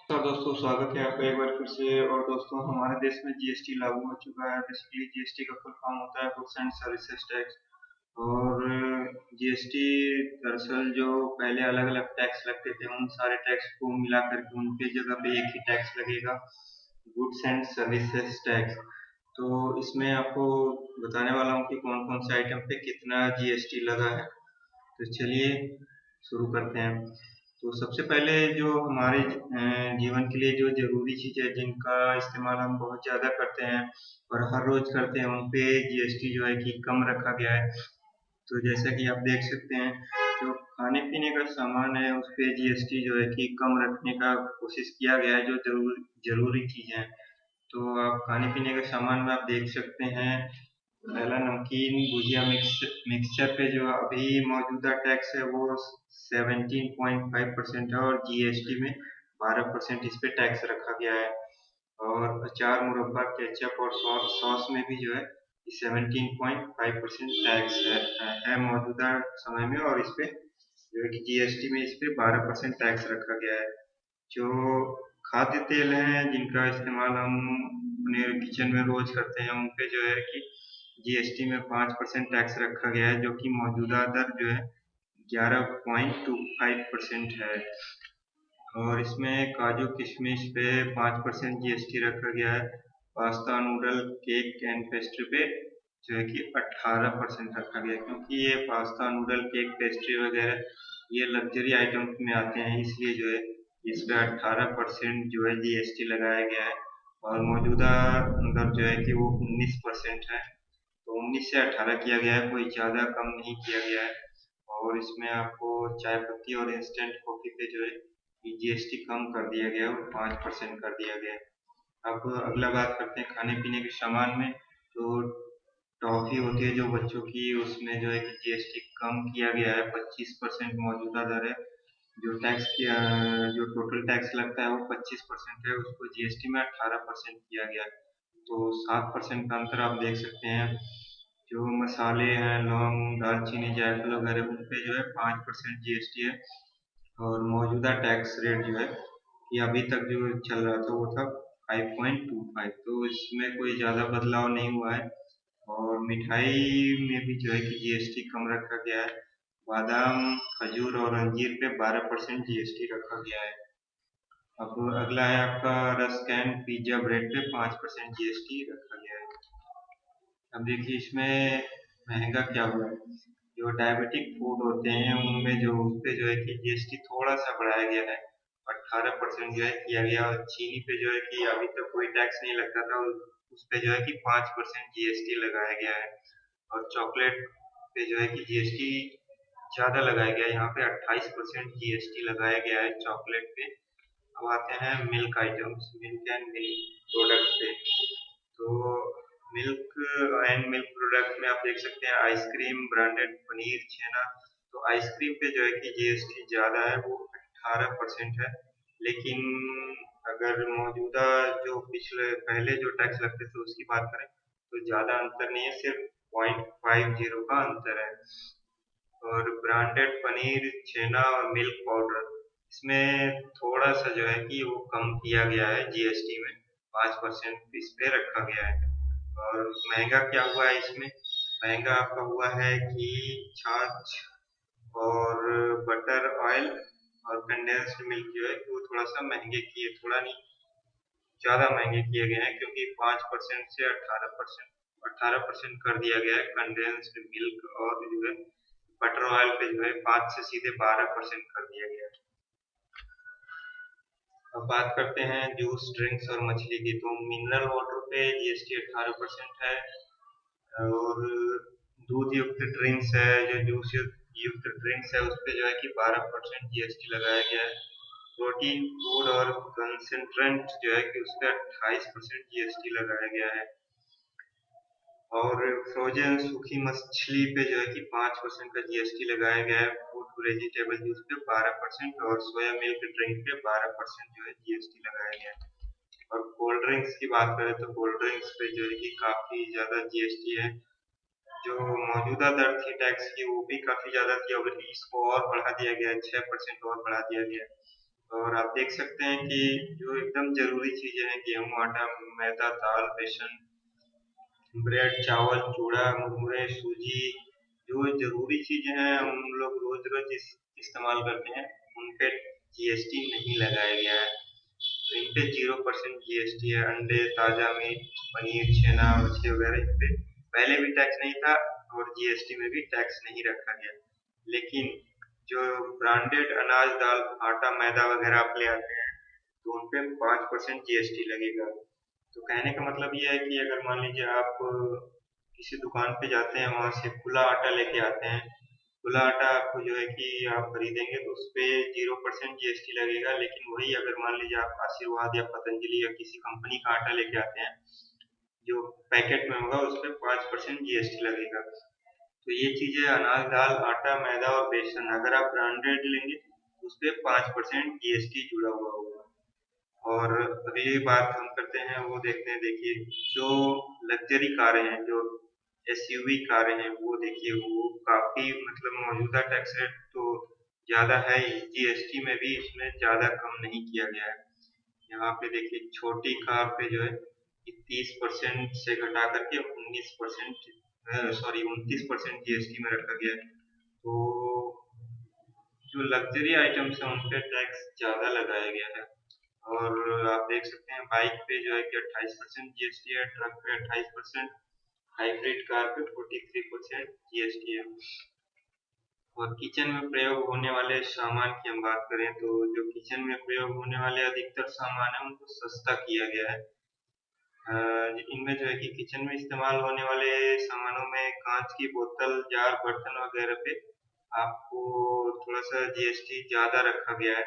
नमस्कार दोस्तों, स्वागत है आपका एक बार फिर से। और दोस्तों, हमारे देश में जीएसटी लागू हो चुका है। बेसिकली जीएसटी का फुल फॉर्म होता है गुड्स एंड सर्विसेज टैक्स। और जीएसटी दरअसल जो पहले अलग अलग टैक्स लगते थे, उन सारे टैक्स को मिला करके उनके जगह पे एक ही टैक्स लगेगा, गुड्स एंड सर्विसेज टैक्स। तो इसमें आपको बताने वाला हूँ कि कौन कौन से आइटम पे कितना जीएसटी लगा है। तो चलिए शुरू करते हैं। तो सबसे पहले जो हमारे जीवन के लिए जो ज़रूरी चीज़ है, जिनका इस्तेमाल हम बहुत ज़्यादा करते हैं और हर रोज़ करते हैं, उन पे जीएसटी जो है कि कम रखा गया है। तो जैसा कि आप देख सकते हैं, जो खाने-पीने का सामान है, उस पे जीएसटी जो है कि कम रखने का कोशिश किया गया है, जो ज़रूरी चीज़ें हैं। तो आप खाने-पीने के सामान में आप देख सकते हैं, पहला नमकीन, भुजिया, मिक्सचर पे जो अभी मौजूदा टैक्स है वो 17.5% है, और जीएसटी में 12% इस पे टैक्स रखा गया है। और अचार, मुरब्बा, केचप और सॉस में भी जो है 17.5% टैक्स है मौजूदा समय में। और इस पे जो है कि जीएसटी में इस पे 12% टैक्स रखा गया है। जो खाद्य तेल हैं, जिनका इस्तेमाल हम अपने किचन में रोज करते हैं, उन पे जो है कि जीएसटी में 5% टैक्स रखा गया है, जो कि मौजूदा दर जो है 11.25% है। और इसमें काजू किशमिश पे 5% जीएसटी रखा गया है। Pasta, noodle, cake and pastry पे जो है कि 18% रखा गया है, क्योंकि ये पास्ता, नूडल, केक, पेस्ट्री वगैरह ये लग्जरी आइटम्स में आते हैं, इसलिए जो है इस पे 18% जो है जीएसटी लगाया गया है। और मौजूदा दर जो है कि वो 19% है। तो 19 से 18 किया गया है, कोई ज़्यादा कम नहीं किया गया है। और इसमें आपको चाय पत्ती और इंस्टेंट कॉफ़ी पे जो है जीएसटी कम कर दिया गया है और 5% कर दिया गया है। अब अगला बात करते हैं खाने पीने के सामान में। तो टॉफ़ी होती है जो बच्चों की, उसमें जो है कि जीएसटी कम किया गया है, 25% मौजूदा दर है। जो टैक्स किया, जो टोटल टैक्स लगता है वो 25% है, उसको जीएसटी में 18% किया गया है। तो 7% का अंतर आप देख सकते हैं। जो मसाले हैं, लौंग, दालचीनी, जायफल वगैरह, उन पे जो है 5% जीएसटी है। और मौजूदा टैक्स रेट जो है ये अभी तक जो चल रहा था वो था 5.25। तो इसमें कोई ज़्यादा बदलाव नहीं हुआ है। और मिठाई में भी जो है कि जीएसटी कम रखा गया है। बादाम, खजूर और अंजीर पे 12% जीएसटी रखा गया है। अब अगला है आपका रस्क एंड पिज्ज़ा ब्रेड पे 5% जीएसटी रखा गया है। अब देखिए इसमें महंगा क्या हुआ है। जो डायबिटिक फूड होते हैं उनमें जो उस पे जो है कि जीएसटी थोड़ा सा बढ़ाया गया है, 18% जो है किया गया। और चीनी पे जो है कि अभी तक कोई टैक्स नहीं लगता था, उस पे जो है कि 5% जीएसटी लगाया गया है। और चॉकलेट पे जो है कि जीएसटी ज़्यादा लगाया गया है, यहाँ पे 28% जीएसटी लगाया गया है चॉकलेट पे। अब आते हैं milk items, milk and milk product पे। तो मिल्क एंड मिल्क प्रोडक्ट में आप देख सकते हैं आइसक्रीम, ब्रांडेड पनीर, छेना। तो आइसक्रीम पे जो है कि जीएसटी ज़्यादा है, वो 18% है। लेकिन अगर मौजूदा जो पिछले पहले जो टैक्स लगते थे उसकी बात करें तो ज़्यादा अंतर नहीं है, सिर्फ 0.50 का अंतर है। और ब्रांडेड पनीर, छेना और मिल्क पाउडर, इसमें थोड़ा सा जो है कि वो कम किया गया है जीएसटी में, 5% इस पे रखा गया है। और महंगा क्या हुआ है इसमें? महंगा आपका हुआ है कि छाछ और बटर, ऑयल और कंडेंस्ड मिल्क जो है कि वो थोड़ा सा महंगे किए, थोड़ा नहीं ज़्यादा महंगे किए गए हैं, क्योंकि 5% से 18% कर दिया गया है कंडेंस्ड मिल्क। और जो है बटर ऑयल पे जो है 5 से सीधे 12% कर दिया गया है। अब बात करते हैं जूस, ड्रिंक्स और मछली की। तो मिनरल वाटर पे जीएसटी 18% है। और दूध युक्त ड्रिंक्स है, जो जूस युक्त ड्रिंक्स है, उस पे जो है कि 12% जीएसटी लगाया गया है। प्रोटीन फूड और कंसेंट्रेंट जो है कि उस पे 28% जीएसटी लगाया गया है। और फ्रोजन सूखी मछली पे जो है कि 5% का जीएसटी लगाया गया है। फूड वेजिटेबल जूस पे 12% और सोया मिल्क ड्रिंक पे 12% जो है जीएसटी लगाया गया है। और कोल्ड ड्रिंक्स की बात करें तो कोल्ड ड्रिंक्स पे जो है कि काफी ज्यादा जीएसटी है। जो मौजूदा दर थी टैक्स की वो भी काफी ज्यादा थी, और इसको और बढ़ा दिया गया है, 6% और बढ़ा दिया गया है। और आप देख सकते हैं कि जो एकदम जरूरी चीजें हैं, गेहूं, आटा, मैदा, दाल, बेसन, ब्रेड, चावल, चूड़ा, मुरमुरे, सूजी, जो जरूरी चीजें हैं हम लोग रोज रोज इस्तेमाल करते हैं, उन पे जीएसटी नहीं लगाया गया है। तो इन पे 0% जीएसटी है। अंडे, ताजा मीट, पनीर, छेना, मछली वगैरह इन पे पहले भी टैक्स नहीं था और जीएसटी में भी टैक्स नहीं रखा गया। लेकिन जो ब्रांडेड अनाज, दाल, आटा, मैदा वगैरह आप ले आते हैं तो उन पे 5% जीएसटी लगेगा। तो कहने का मतलब ये है कि अगर मान लीजिए आप किसी दुकान पे जाते हैं, वहां से खुला आटा लेके आते हैं, खुला आटा आपको जो है कि आप खरीदेंगे तो उस पे 0% जीएसटी लगेगा। लेकिन वही अगर मान लीजिए आप आशीर्वाद या पतंजलि या किसी कंपनी का आटा लेके आते हैं जो पैकेट में होगा, उस पे 5% जीएसटी लगेगा। तो ये चीजें अनाज, दाल, आटा, मैदा और बेसन अगर आप ब्रांडेड लेंगे तो उस पे 5% जीएसटी जुड़ा हुआ होगा। और अगली बात हम करते हैं, वो देखते हैं, देखिए जो लग्जरी कारें हैं, जो एसयूवी कारें हैं, वो देखिए वो काफी मतलब मौजूदा टैक्स रेट तो ज्यादा है ही, जीएसटी में भी इसमें ज्यादा कम नहीं किया गया है। यहाँ पे देखिए छोटी कार पे जो है कि 30% से घटा करके 19%, सॉरी 29% जीएसटी में रखा गया है। तो जो लग्जरी आइटम्स हैं उन पे टैक्स ज्यादा लगाया गया है। और आप देख सकते हैं बाइक पे जो है कि 28% जीएसटी है, ट्रक पे 28%, हाइब्रिड कार पे 43% जीएसटी है। और किचन में प्रयोग होने वाले सामान की हम बात करें तो जो किचन में प्रयोग होने वाले अधिकतर सामान है उनको सस्ता किया गया है। इनमें जो है कि किचन में इस्तेमाल होने वाले सामानों में कांच की बोतल, जार, बर्तन वगैरह पे आपको थोड़ा सा जीएसटी ज्यादा रखा गया है।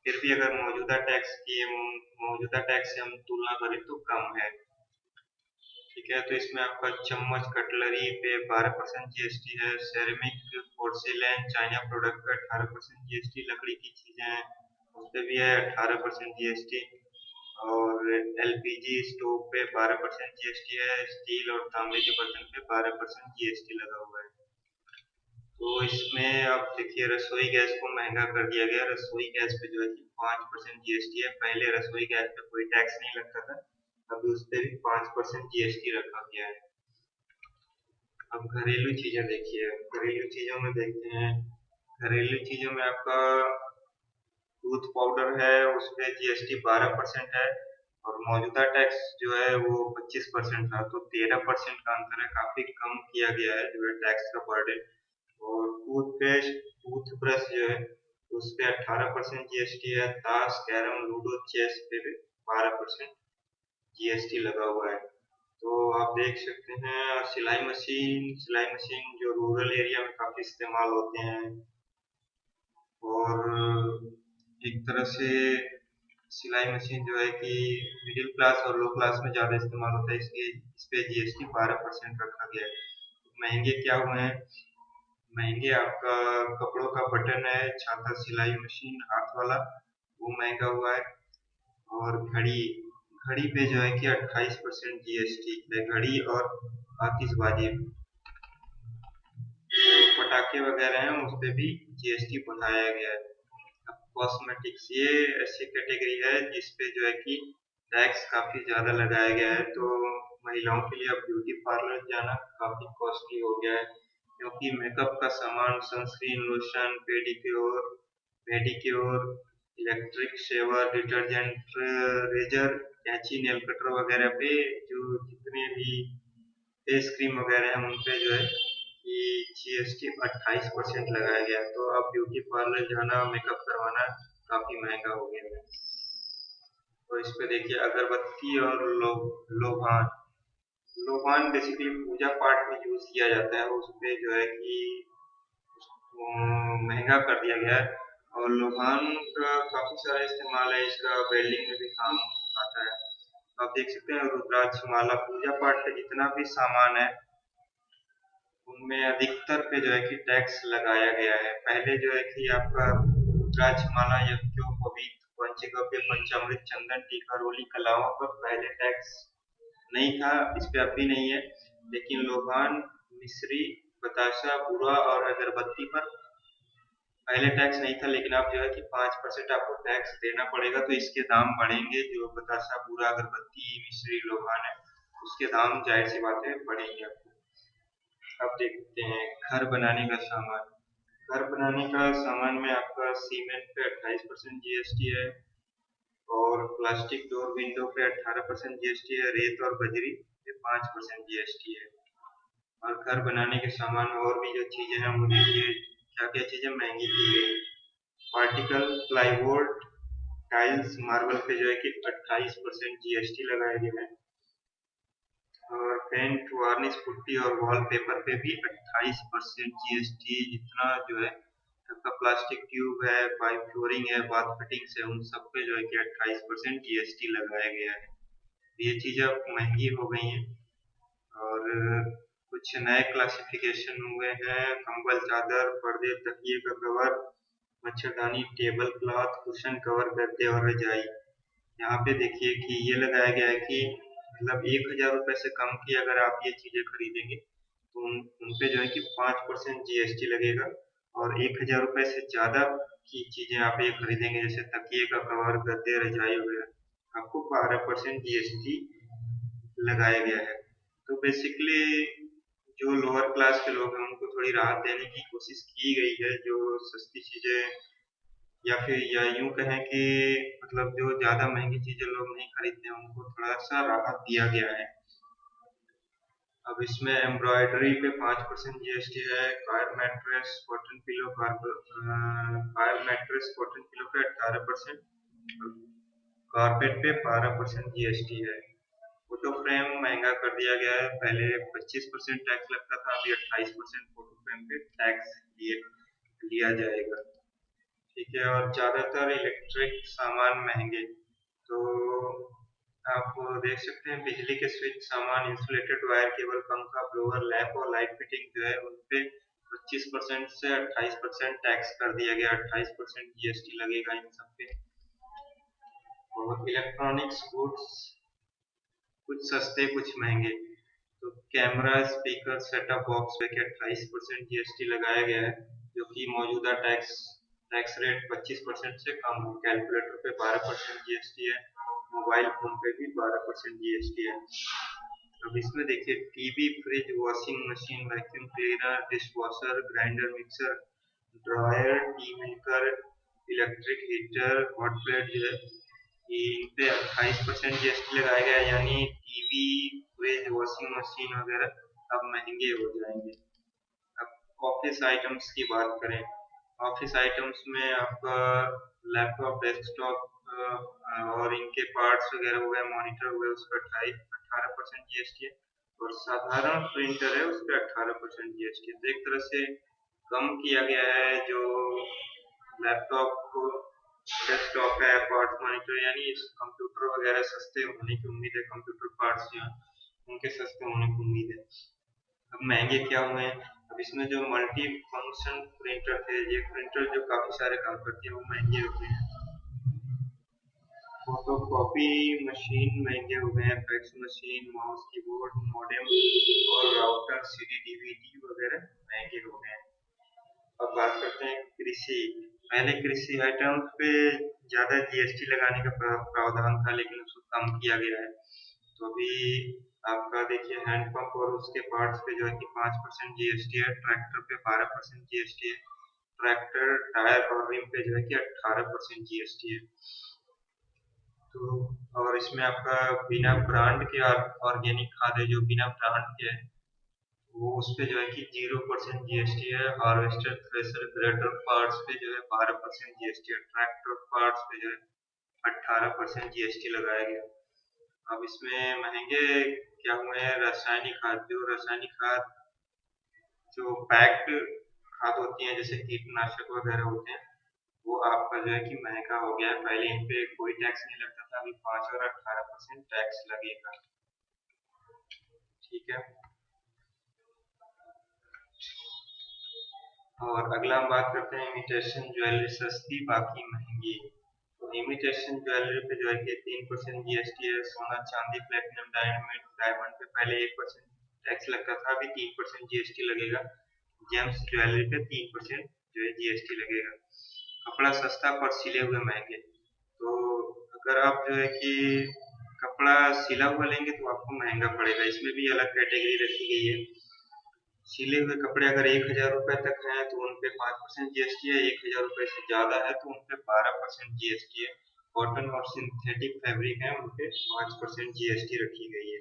फिर भी अगर मौजूदा टैक्स से हम तुलना करें तो कम है। ठीक है, तो इसमें आपका चम्मच, कटलरी पे 12% जीएसटी है, सेरेमिक, पोर्सिलेन, चाइना प्रोडक्ट पे 18% जीएसटी, लकड़ी की चीजें हैं उस पे भी है 18% जीएसटी, और एलपीजी स्टोव पे 12% जीएसटी है, स्टील और तांबे के बर्तन पे 12% जीएसटी लगा हुआ है। तो इसमें आप देखिए रसोई गैस को महंगा कर दिया गया। रसोई गैस पे जो है कि 5% जीएसटी है। पहले रसोई गैस पे कोई टैक्स नहीं लगता था, अभी उस पे भी 5% जीएसटी रखा गया है। अब घरेलू चीजें देखिए, घरेलू चीजों में देखते हैं, घरेलू चीजों में आपका दूध पाउडर है, उस पे जीएसटी 12% है, और मौजूदा टैक्स जो है वो 25% था, तो 13% का अंतर है। काफी कम किया गया है जो है टैक्स का बर्डन। और टूथपेस्ट, टूथब्रश जो है उस पे 18% जीएसटी है। ताश, कैरम, लूडो, चेस पे भी 12% जीएसटी लगा हुआ है। तो आप देख सकते हैं सिलाई मशीन जो रूरल एरिया में काफी इस्तेमाल होते हैं, और एक तरह से सिलाई मशीन जो है कि मिडिल क्लास और लो क्लास में ज्यादा इस्तेमाल होता है, इसलिए इस पे जीएसटी 12% रखा गया है। महंगे क्या हुए हैं? महंगे आपका कपड़ों का बटन है, छाता, सिलाई मशीन हाथ वाला, वो महंगा हुआ है। और घड़ी, घड़ी पे जो है कि 28% जीएसटी है, घड़ी और आतिशबाजी, जो पटाखे वगैरह हैं उस पे भी जीएसटी बढ़ाया गया है। अब कॉस्मेटिक्स, ये ऐसी कैटेगरी है जिस पे जो है कि टैक्स काफी ज्यादा लगाया गया है। तो महिलाओं के लिए अब ब्यूटी पार्लर जाना काफी कॉस्टली हो गया है, क्योंकि मेकअप का सामान, sunscreen, lotion, pedicure, pedicure, electric shaver, detergent, razor, कैंची, नेल कटर वगैरह पे जो जितने भी फेस क्रीम वगैरह है उन पे जो है कि जीएसटी 28% लगाया गया है। तो अब ब्यूटी पार्लर जाना, मेकअप करवाना काफी महंगा हो गया है। तो इस पे देखिए अगरबत्ती और लोबान, लोबान बेसिकली पूजा पाठ में यूज किया जाता है, उस पे जो है कि महंगा कर दिया गया है। और लोबान का काफी सारा इस्तेमाल है, इसका वेल्डिंग में भी काम आता है। आप देख सकते हैं रुद्राक्ष माला, पूजा पाठ का जितना भी सामान है उनमें अधिकतर पे जो है कि टैक्स लगाया गया है। पहले जो है कि आपका रुद्राक्ष माला, यज्ञोपवीत, पंचगव्य, पंचामृत, चंदन, टीका, रोली, कलाओं पर पहले टैक्स नहीं था, इस पे अब भी नहीं है। लेकिन लोबान, मिश्री, बताशा, बुरा और अगरबत्ती पर पहले टैक्स नहीं था, लेकिन अब जो है कि 5% आपको टैक्स देना पड़ेगा, तो इसके दाम बढ़ेंगे। जो बतासा, बूरा, अगरबत्ती, मिश्री, लोहान है, उसके दाम जाहिर सी बात है बढ़ेंगे आपको। अब देखते हैं घर बनाने का सामान। घर बनाने का सामान में आपका सीमेंट पे 28% जीएसटी है, और प्लास्टिक डोर विंडो पे 18% जीएसटी है, रेत और बजरी पे 5% जीएसटी है। और घर बनाने के सामान में और भी जो चीजें हैं वो देखिए क्या क्या चीजें महंगी की गई। पार्टिकल प्लाईवुड, टाइल्स, मार्बल पे जो है कि 28% जीएसटी लगाया गया है। और पेंट, वार्निश, पुट्टी और वॉलपेपर पे भी 28% जीएसटी। जितना जो है आपका प्लास्टिक ट्यूब है, पाइप फ्लोरिंग है, बाथ फिटिंग्स है, उन सब पे जो है कि 28% जीएसटी लगाया गया है। ये चीजें अब महंगी हो गई हैं। और कुछ नए क्लासिफिकेशन हुए हैं। कंबल, चादर, पर्दे, तकिए का कवर, मच्छरदानी, टेबल क्लॉथ, कुशन कवर, गद्दे और रजाई। यहाँ पे देखिए कि ये लगाया गया है कि मतलब 1,000 रुपए से कम की अगर आप ये चीजें खरीदेंगे तो उन पे जो है कि 5% जीएसटी लगेगा। और 1,000 रुपए से ज्यादा की चीजें आप ये खरीदेंगे, जैसे तकिए का कवर, गद्दे, रजाई वगैरह, आपको 12% जीएसटी लगाया गया है। तो बेसिकली जो लोअर क्लास के लोग हैं उनको थोड़ी राहत देने की कोशिश की गई है। जो सस्ती चीजें, या फिर या यूं कहें कि मतलब जो ज्यादा महंगी चीजें लोग नहीं खरीदते हैं उनको थोड़ा सा राहत दिया गया है। अब इसमें एम्ब्रॉयडरी पे 5% जीएसटी है। कायर मैट्रेस, कॉटन पिलो, कायर मैट्रेस, कॉटन पिलो पे 18%, कारपेट पे 12% जीएसटी है। फोटो फ्रेम महंगा कर दिया गया है। पहले 25% टैक्स लगता था, अभी 28% फोटो फ्रेम पे टैक्स लिया जाएगा। ठीक है। और ज्यादातर इलेक्ट्रिक सामान महंगे। तो आप देख सकते हैं बिजली के स्विच, सामान, इंसुलेटेड वायर, केबल, पंखा, ब्लोअर, लैंप और लाइट फिटिंग जो है उन पे 25% से 28% टैक्स कर दिया गया। 28% जीएसटी लगेगा इन सब पे। और इलेक्ट्रॉनिक्स गुड्स कुछ सस्ते कुछ महंगे। तो कैमरा, स्पीकर, सेटअप बॉक्स पे 28% जीएसटी लगाया गया है, जो कि मौजूदा टैक्स टैक्स रेट 25% से कम है। कैलकुलेटर पे 12% जीएसटी है। मोबाइल फोन पे भी 12% जीएसटी है। अब इसमें देखिए TV, fridge, washing machine, vacuum cleaner, dish washer, grinder, mixer, dryer, T maker, electric heater, hot plate जो है कि इन पे 28% जीएसटी लगाया गया है। यानी टीवी, फ्रिज, वॉशिंग मशीन वगैरह अब महंगे हो जाएंगे। अब ऑफिस आइटम्स की बात करें। ऑफिस आइटम्स में आपका लैपटॉप, डेस्कटॉप और इनके पार्ट्स वगैरह हो गए, मॉनिटर हो गए, उस पर 18% जीएसटी है। और साधारण प्रिंटर है उस पर 18% जीएसटी है। तो एक तरह से कम किया गया है। जो लैपटॉप को, डेस्कटॉप है, पार्ट्स, मॉनिटर, यानी इस कंप्यूटर वगैरह सस्ते होने की उम्मीद है। कंप्यूटर पार्ट्स जो हैं उनके सस्ते होने की उम्मीद है। अब महंगे क्या हुए हैं? अब इसमें जो मल्टी फंक्शन प्रिंटर थे, ये प्रिंटर जो काफी सारे काम करते हैं, वो महंगे हो गए हैं। फोटो कॉपी मशीन महंगे हो गए हैं। Fax machine, mouse, keyboard, modem और राउटर, सीडी, डीवीडी वगैरह महंगे हो गए हैं। अब बात करते हैं कृषि। पहले कृषि आइटम पे ज्यादा जीएसटी लगाने का प्रावधान था, लेकिन उसको कम किया गया है। तो अभी आपका देखिए हैंडपंप और उसके पार्ट्स पे जो है कि 5% जीएसटी है। ट्रैक्टर पे 12% जीएसटी है। ट्रैक्टर टायर और रिम पे जो है कि 18% जीएसटी है। तो और इसमें आपका बिना ब्रांड के ऑर्गेनिक खाद है, जो बिना ब्रांड के है, वो उस पे जो है कि 0% जीएसटी है। हार्वेस्टर, थ्रेशर, ग्रेडर पार्ट्स पे जो है 12% जीएसटी है। ट्रैक्टर पार्ट्स पे जो है 18% जीएसटी लगाया गया। अब इसमें महंगे क्या हुए हैं? रासायनिक खाद। जो रासायनिक खाद, जो पैक्ड खाद होती है, जैसे कीटनाशक वगैरह होते हैं, वो आपका जो है कि महंगा हो गया है। पहले इन पे कोई टैक्स नहीं लगता था, अभी 5 और 18% टैक्स लगेगा। ठीक है। और अगला हम बात करते हैं इमिटेशन ज्वेलरी, सस्ती बाकी महंगी। तो इमिटेशन ज्वेलरी पे जो है कि 3% जीएसटी है। सोना, चांदी, प्लेटिनम, डायमंड डायमंड पे पहले 1% टैक्स लगता था, अभी 3% जीएसटी लगेगा। जेम्स ज्वेलरी पे 3% जो है जीएसटी लगेगा। कपड़ा सस्ता पर सिले हुए महंगे। तो अगर आप जो है कि कपड़ा सिला हुआ लेंगे तो आपको महंगा पड़ेगा। इसमें भी अलग कैटेगरी रखी गई है। सिले हुए कपड़े अगर 1,000 रुपए तक हैं तो उन पे 5% जीएसटी है। 1,000 रुपए से ज्यादा है तो उन पे 12% जीएसटी है। कॉटन और सिंथेटिक फैब्रिक है, उन पे 5% जीएसटी रखी गई है।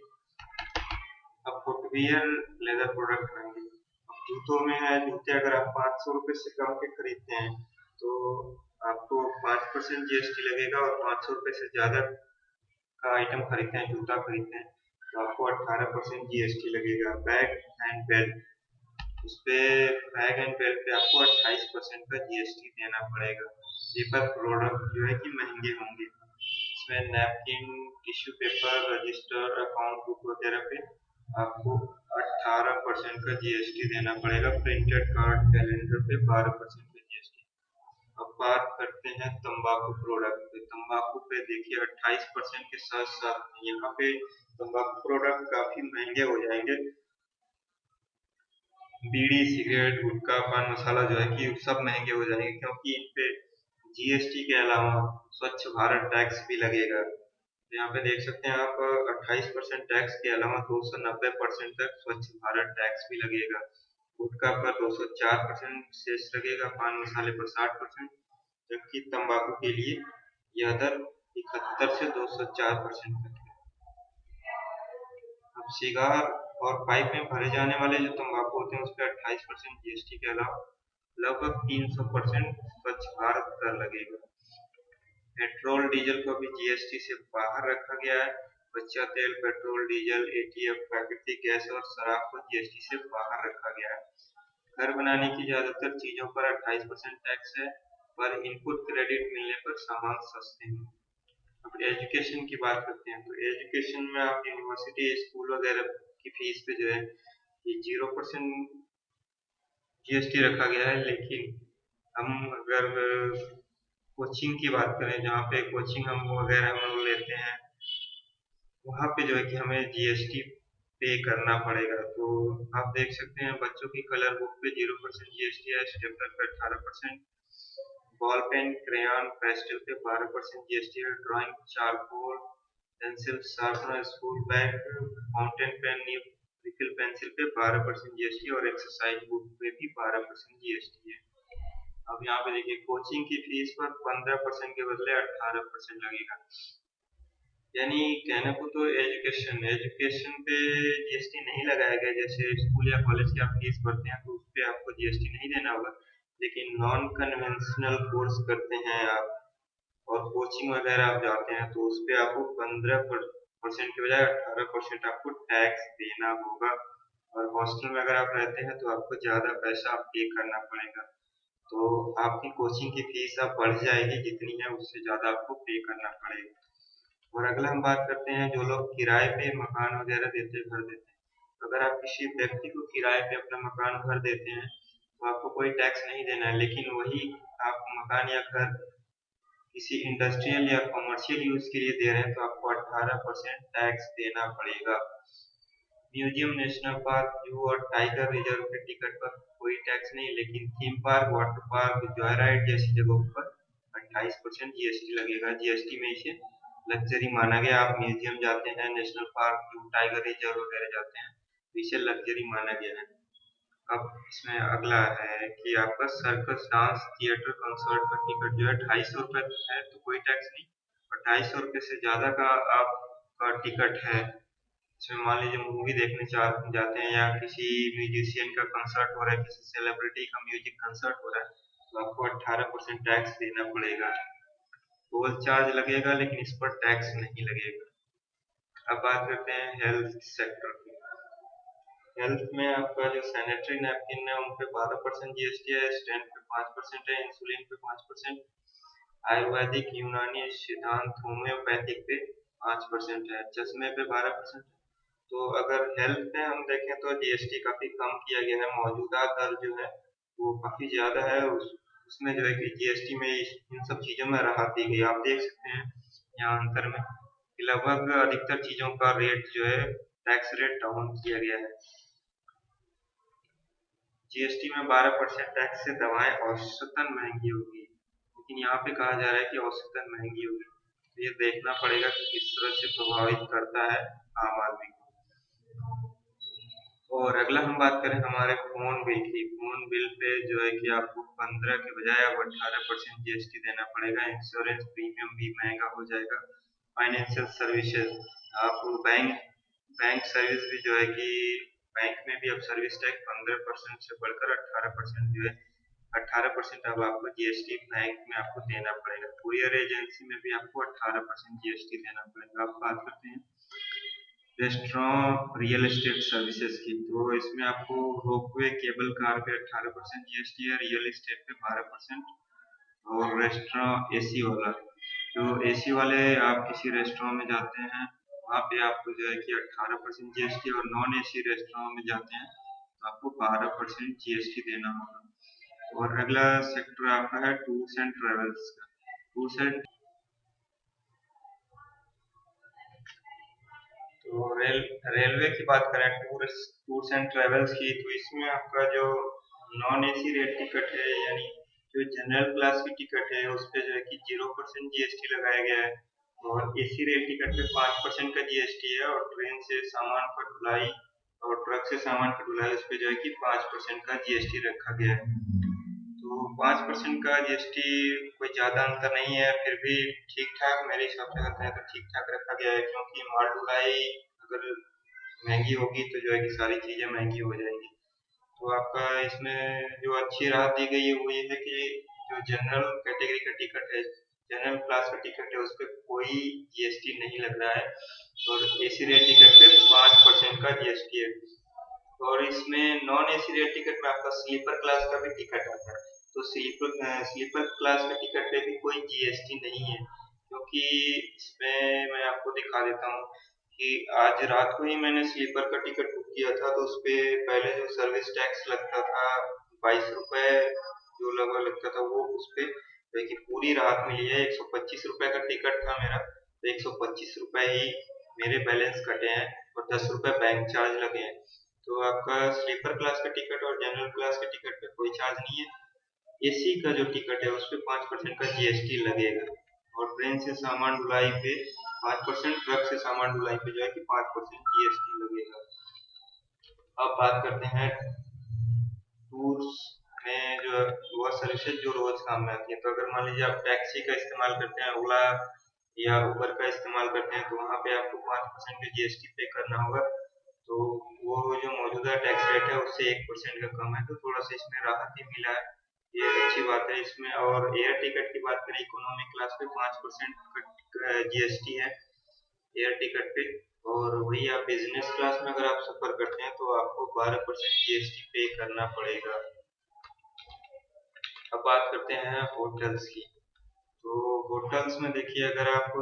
अब फुटवियर लेदर प्रोडक्ट आएंगे। अब जूतों में है, जूते अगर आप 500 रुपए से कम के खरीदते हैं तो आपको 5% जीएसटी लगेगा, और 500 रुपए से ज्यादा का आइटम खरीदते हैं, जूता खरीदते हैं, तो आपको 18% जीएसटी लगेगा। बैग एंड बेल्ट, उस पे बैग एंड बेल्ट पे आपको 28% का जीएसटी देना पड़ेगा। ये पर प्रोडक्ट जो है कि महंगे होंगे। इसमें napkin, tissue paper, register, account book वगैरह पे आपको 18% का जीएसटी देना पड़ेगा। प्रिंटेड कार्ड, कैलेंडर पे 12% का जीएसटी। अब बात करते हैं तंबाकू प्रोडक्ट पे। तंबाकू पे देखिए 28% के साथ साथ यहाँ पे तंबाकू प्रोडक्ट काफी महंगे हो जाएंगे। बीड़ी, सिगरेट, गुटखा, पान मसाला जो है कि सब महंगे हो जाएंगे, क्योंकि इन पे जीएसटी के अलावा स्वच्छ भारत टैक्स भी लगेगा। तो यहाँ पे देख सकते हैं आप 28% टैक्स के अलावा 290% तक स्वच्छ भारत टैक्स भी लगेगा। गुटखा पर 204% सेस लगेगा, पान मसाले पर 60%, जबकि तंबाकू के लिए यह दर 71 से 204% तक है। अब सिगार और पाइप में भरे जाने वाले जो तंबाकू होते हैं उस पर 28% जीएसटी के अलावा लगभग 300% स्वच्छ भारत कर लगेगा। पेट्रोल डीजल को भी जीएसटी से बाहर रखा गया है। कच्चा तेल, पेट्रोल, डीजल, एटीएफ, प्राकृतिक गैस और शराब को जीएसटी से बाहर रखा गया है। घर बनाने की ज्यादातर चीजों पर 28% टैक्स है, पर इनपुट क्रेडिट मिलने पर सामान सस्ते हैं। अब एजुकेशन की बात करते हैं, तो एजुकेशन में आप यूनिवर्सिटी, स्कूल वगैरह की फीस पे जो है ये 0% जीएसटी रखा गया है। लेकिन हम अगर कोचिंग की बात करें, जहाँ पे कोचिंग हम वगैरह हम लोग लेते हैं, वहाँ पे जो है कि हमें जीएसटी पे करना पड़ेगा। तो आप देख सकते हैं बच्चों की कलर बुक पे 0% जीएसटी है, स्टेपलर पे 18%, बॉल पेन, क्रेयॉन, पेस्टल पे 12% जीएसटी है, drawing, charcoal, pencil, sharpener, school bag, fountain pen, refill pencil पे 12% जीएसटी, और एक्सरसाइज बुक पे भी 12% जीएसटी है। अब यहाँ पे देखिए कोचिंग की फीस पर 15% के बदले 18% लगेगा। यानी कहने को तो एजुकेशन एजुकेशन पे जीएसटी नहीं लगाया गया। जैसे स्कूल या कॉलेज की आप फीस भरते हैं तो उस पे आपको जीएसटी नहीं देना होगा, लेकिन नॉन कन्वेंशनल कोर्स करते हैं आप और कोचिंग वगैरह आप जाते हैं तो उस पे आपको 15% के बजाय 18% आपको टैक्स देना होगा। और हॉस्टल में अगर आप रहते हैं तो आपको ज्यादा पैसा पे करना पड़ेगा। तो आपकी कोचिंग की फीस अब बढ़ जाएगी, जितनी है उससे ज्यादा आपको पे करना पड़ेगा। और अगला हम बात करते हैं जो लोग किराए पे मकान वगैरह देते हैं, घर देते हैं। तो अगर आप किसी व्यक्ति को किराए पे अपना मकान घर देते हैं तो आपको कोई टैक्स नहीं देना है। लेकिन वही आप मकान या घर किसी इंडस्ट्रियल या कमर्शियल यूज के लिए दे रहे हैं तो आपको 18% टैक्स देना पड़ेगा। म्यूजियम, नेशनल पार्क, जू और टाइगर रिजर्व के टिकट पर कोई टैक्स नहीं, लेकिन theme park, water park, Joy ride जैसी जगहों पर 28% जीएसटी लगेगा। जीएसटी में इसे लग्जरी माना गया। आप म्यूजियम जाते हैं, नेशनल पार्क, जू, टाइगर रिजर्व वगैरह जाते हैं तो इसे लग्जरी माना गया है। अब इसमें अगला है कि आपका सर्कस, डांस, थिएटर, कंसर्ट का टिकट जो है 250 रुपये है तो कोई टैक्स नहीं। और 250 रुपये से ज्यादा का आपका टिकट है, इसमें मान लीजिए मूवी देखने जाते हैं या किसी म्यूजिशियन का कंसर्ट हो रहा है, किसी सेलिब्रिटी का म्यूजिक कंसर्ट हो रहा है तो आपको 18% टैक्स देना पड़ेगा। टोल चार्ज लगेगा लेकिन इस पर टैक्स नहीं लगेगा। अब बात करते हैं हेल्थ सेक्टर की। हेल्थ में आपका जो सैनिटरी नैपकिन है उन पे 12% जीएसटी है, स्टेंट पे 5% है, इंसुलिन पे 5%, आयुर्वेदिक, यूनानी, सिद्धांत, होम्योपैथिक पे 5% है, चश्मे पे 12%। तो अगर हेल्थ में हम देखें तो जीएसटी काफी कम किया गया है। मौजूदा दर जो है वो काफी ज्यादा है। उसमें जो है कि जीएसटी में इन सब चीजों में राहत दी गई। आप देख सकते हैं यहाँ अंतर में कि लगभग अधिकतर चीजों का रेट जो है टैक्स रेट डाउन किया गया है। जीएसटी में 12% टैक्स से दवाएं औसतन महंगी होगी, लेकिन यहाँ पे कहा जा रहा है कि औसतन महंगी होगी। तो ये देखना पड़ेगा कि किस तरह से प्रभावित करता है आम आदमी को। और अगला हम बात करें हमारे फोन बिल की। फोन बिल पे जो है कि आपको 15 के बजाय अब 18% जीएसटी देना पड़ेगा। इंश्योरेंस प्रीमियम भी महंगा हो जाएगा। फाइनेंशियल सर्विसेज, आप बैंक बैंक सर्विस भी जो है कि बैंक में भी अब सर्विस टैक्स 15% से बढ़कर 18% जो है 18% अब आपको जीएसटी बैंक में आपको देना पड़ेगा। कुरियर एजेंसी में भी आपको 18% जीएसटी देना पड़ेगा। आप बात करते हैं रेस्टोरेंट रियल एस्टेट सर्विसेज की, तो इसमें आपको रोपवे केबल कार पे 18% जीएसटी है, रियल एस्टेट पे 12%। और रेस्टोरेंट एसी वाला, जो एसी वाले आप किसी रेस्टोरेंट में जाते हैं वहाँ पे आपको जो है कि 18% जीएसटी, और नॉन एसी रेस्टोरेंट में जाते हैं तो आपको 12% जीएसटी देना होगा। और अगला सेक्टर आपका है टूर्स एंड ट्रेवल्स का। टूर्स एंड तो रेलवे की बात करें, टूर्स एंड ट्रेवल्स की, तो इसमें आपका जो नॉन एसी रेल टिकट है, यानी जो जनरल क्लास की टिकट है, उस पे जो है कि 0% जीएसटी लगाया गया है। और एसी रेल टिकट पे 5% का जीएसटी है। और ट्रेन से सामान का ढुलाई और ट्रक से सामान की ढुलाई, उस पे जो है कि 5% का जीएसटी रखा गया है। तो 5% का जीएसटी कोई ज्यादा अंतर नहीं है, फिर भी ठीक ठाक मेरे हिसाब से अगर कहें तो ठीक ठाक रखा गया है, क्योंकि माल ढुलाई अगर महंगी होगी तो जो है कि सारी चीजें महंगी हो जाएंगी। तो आपका इसमें जो अच्छी राहत दी गई है वो ये है कि जो जनरल कैटेगरी का टिकट है, जनरल क्लास का टिकट है, उस पर कोई जीएसटी नहीं लग रहा है। और एसी रेल टिकट पे 5% का जीएसटी है। और इसमें नॉन एसी रेल टिकट में आपका स्लीपर क्लास का भी टिकट आता है। तो स्लीपर क्लास का टिकट पे भी कोई जीएसटी नहीं है, क्योंकि इसमें मैं आपको दिखा देता हूँ कि आज रात को ही मैंने स्लीपर का टिकट बुक किया था। तो उसपे पहले जो सर्विस टैक्स लगता था 22 रुपए, जो लगभग लगता था, वो उसपे देखिए पूरी राहत मिली है। 125 रुपए का टिकट था मेरा, तो 125 रुपए ही मेरे बैलेंस कटे हैं और 10 रुपए बैंक चार्ज लगे हैं। तो आपका स्लीपर क्लास का टिकट और जनरल क्लास के टिकट पे कोई चार्ज नहीं है। एसी का जो टिकट है उस पे 5% का जीएसटी लगेगा। और ट्रेन से सामान ढुलाई पे 5%, ट्रक से सामान ढुलाई पे जो है कि 5% जीएसटी लगेगा। अब बात करते हैं टूर्स में जो वह सर्विसेज जो रोज काम में आती है। तो अगर मान लीजिए आप टैक्सी का इस्तेमाल करते हैं, ओला या उबर का इस्तेमाल करते हैं, तो वहाँ पे आपको 5% का जीएसटी पे करना होगा। तो वो जो मौजूदा टैक्स रेट है उससे 1% का कम है, तो थोड़ा सा इसमें राहत ही मिला है, ये अच्छी बात है इसमें। और एयर टिकट की बात करें, इकोनॉमी क्लास पे 5% जीएसटी है एयर टिकट पे। और वही आप बिजनेस क्लास में अगर आप सफर करते हैं तो आपको 12% जीएसटी पे करना पड़ेगा। अब बात करते हैं होटल्स की। तो होटल्स में देखिए, अगर आप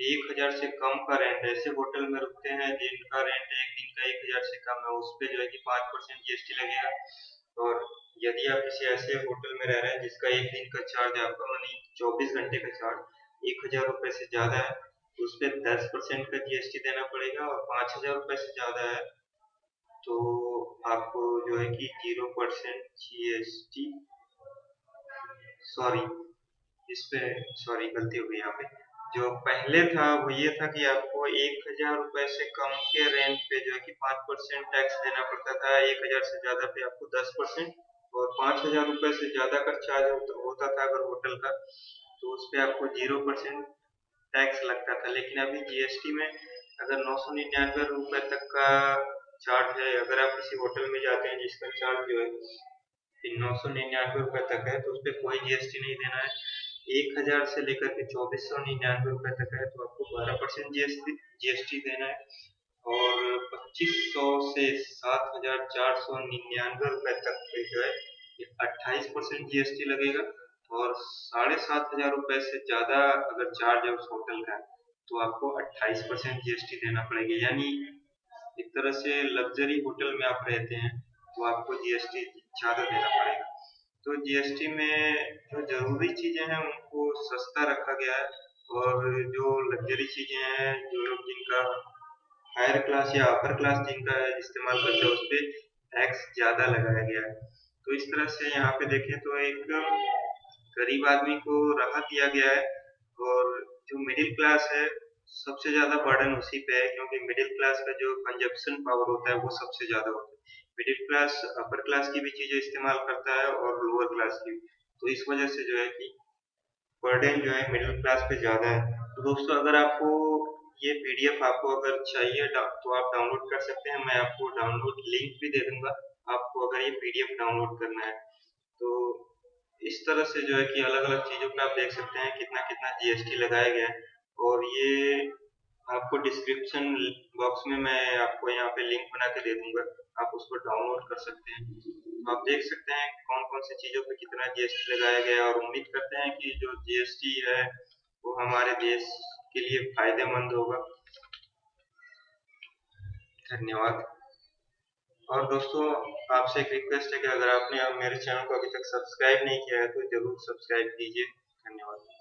1,000 से कम का रेंट, ऐसे होटल में रुकते हैं जिनका रेंट एक दिन का 1,000 से कम है, उस पे जो है कि 5% जीएसटी लगेगा। और यदि आप किसी ऐसे होटल में रह रहे हैं जिसका एक दिन का चार्ज आपका मानी 24 घंटे का चार्ज 1,000 रुपए से ज्यादा है, तो उस पर 10% का जीएसटी देना पड़ेगा। और 5,000 रुपए से ज्यादा है तो आपको जो है कि 0% जीएसटी, सॉरी इस पे, सॉरी गलती हो गई यहाँ पे। जो पहले था वो ये था कि आपको 1,000 रुपए से कम के रेंट पे जो है कि 5% टैक्स देना पड़ता था, 1,000 से ज्यादा पे आपको 10%। और 5,000 रुपए से ज्यादा का चार्ज होता था अगर होटल का, तो उस पे आपको 0% टैक्स लगता था। लेकिन अभी जीएसटी में अगर 999 रुपए तक का चार्ज है, अगर आप किसी होटल में जाते हैं जिसका चार्ज जो है 999 रुपए तक है, तो उस पर कोई जीएसटी नहीं देना है। 1,000 से लेकर के 2,499 रुपए तक है तो आपको 12% जीएसटी देना है। और 2,500 से 7,499 रुपए तक पे जो है 28% जीएसटी लगेगा। और 7,500 रुपए से ज्यादा अगर चार्ज है उस होटल का, तो आपको 28% जीएसटी देना पड़ेगा। यानी एक तरह से लग्जरी होटल में आप रहते हैं तो आपको जीएसटी ज्यादा देना पड़ेगा। तो जीएसटी में जो जरूरी चीजें हैं उनको सस्ता रखा गया है, और जो लग्जरी चीजें हैं, जो लोग जिनका हायर क्लास या अपर क्लास जिनका इस्तेमाल करते हैं, उस पर टैक्स ज़्यादा लगाया गया है। तो इस तरह से यहाँ पे देखें तो एक गरीब आदमी को राहत दिया गया है, और जो मिडिल क्लास है सबसे ज़्यादा बर्डन उसी पे है, क्योंकि मिडिल क्लास का जो कंजप्शन पावर होता है वो सबसे ज़्यादा होता है। मिडिल क्लास अपर क्लास की भी चीज़ें इस्तेमाल करता है और लोअर क्लास की भी। तो इस वजह से जो है कि बर्डन जो है मिडिल क्लास पे ज़्यादा है। तो दोस्तों, अगर आपको ये पीडीएफ आपको अगर चाहिए तो आप डाउनलोड कर सकते हैं। मैं आपको डाउनलोड लिंक भी दे दूंगा, आपको अगर ये पीडीएफ डाउनलोड करना है तो। इस तरह से जो है कि अलग अलग चीज़ों पे आप देख सकते हैं कितना कितना जीएसटी लगाया गया है। और ये आपको डिस्क्रिप्शन बॉक्स में मैं आपको यहाँ पे लिंक बना के दे दूंगा, आप उसको डाउनलोड कर सकते हैं। तो आप देख सकते हैं कौन कौन सी चीज़ों पे कितना जीएसटी लगाया गया है, और उम्मीद करते हैं कि जो जीएसटी है वो हमारे देश के लिए फायदेमंद होगा। धन्यवाद। और दोस्तों, आपसे एक रिक्वेस्ट है कि अगर आपने अब मेरे चैनल को अभी तक सब्सक्राइब नहीं किया है तो जरूर सब्सक्राइब कीजिए। धन्यवाद।